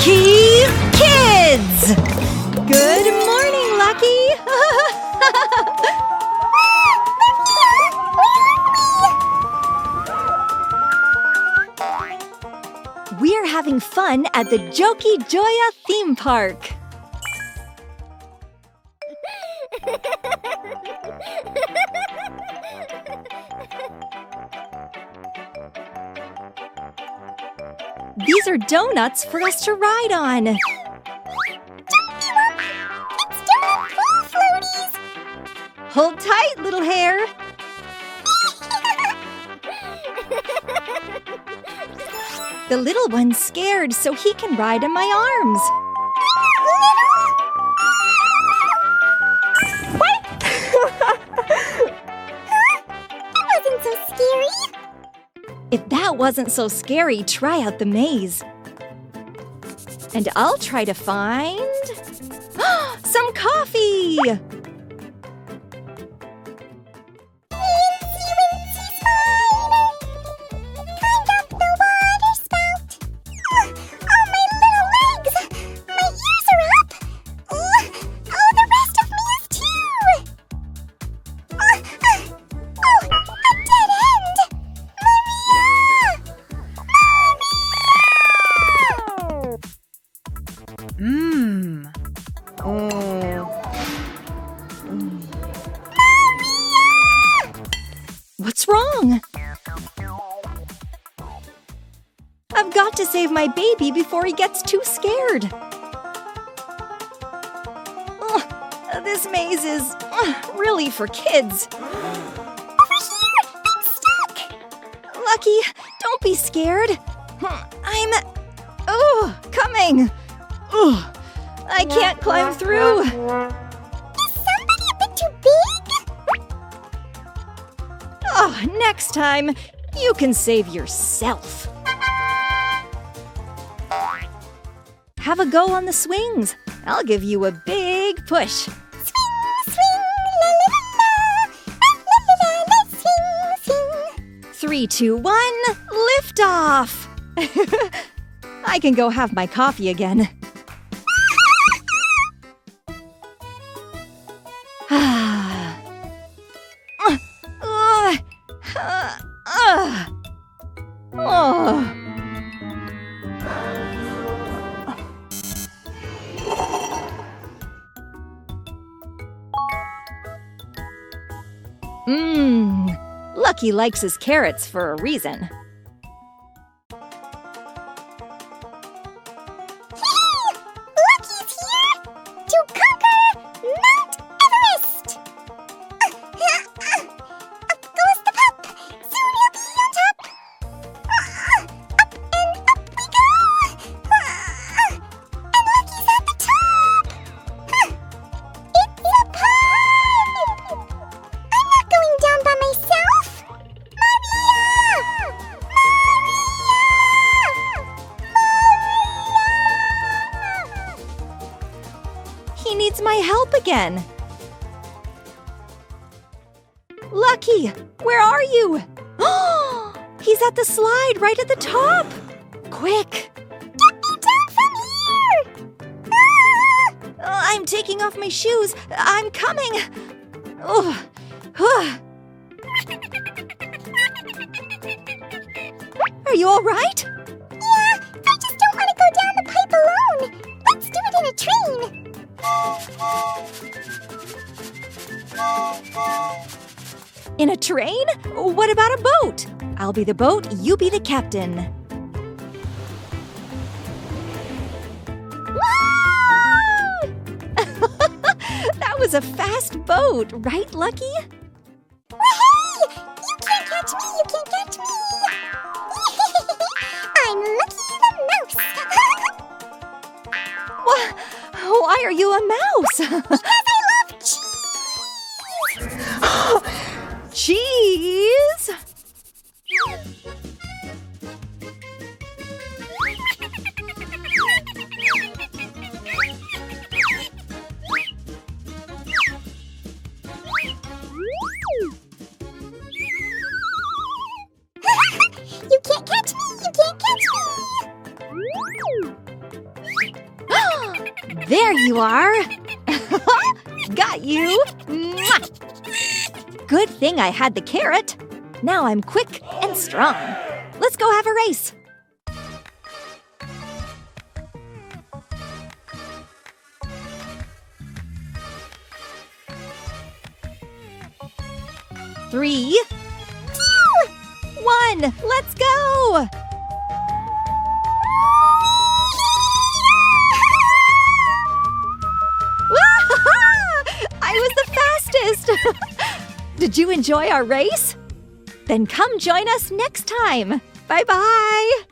Lucky Kids! Good morning, Lucky! We're having fun at the Jokey Joya theme park. These are donuts for us to ride on. Don't give up! It's donut full floaties! Hold tight, little hare. The little one's scared, so he can ride in my arms. What? That wasn't so scary. If that wasn't so scary, try out the maze. And I'll try to find some coffee. Wincy spider, climb up the water spout. Oh, my little legs! My ears are up. Oh, the rest of me is too. Oh, a dead end. What's wrong? I've got to save my baby before he gets too scared. Ugh, this maze is really for kids. Over here! I'm stuck! Lucky, don't be scared. Coming. Ugh, I can't climb through. Is somebody a bit too big? Oh, next time, you can save yourself. Have a go on the swings. I'll give you a big push. Swing, swing, la la la la, la la la, swing, swing. 3, 2, 1, liftoff! I can go have my coffee again. Lucky likes his carrots for a reason. Lucky's here to conquer Mount Everest! Up goes the pup! Soon he'll be on top! Up and up we go! And Lucky's at the top! It's a pie! I'm not going down by myself! He needs my help again. Lucky, where are you? He's at the slide right at the top. Quick. Get me down from here! I'm taking off my shoes. I'm coming. Are you all right? Yeah, I just don't want to go down the pipe alone. Let's do it in a train. In a train? What about a boat? I'll be the boat, you be the captain. That was a fast boat, right, Lucky? Hey! You can't catch me! You can't catch me! I'm Lucky the Mouse! Why are you a mouse? Because I love cheese! Cheese? You can't catch me! You can't catch me! There you are! Got you! Mwah! Good thing I had the carrot. Now I'm quick and strong. Let's go have a race. Three, two, one, let's go! I was the fastest! Did you enjoy our race? Then come join us next time. Bye-bye!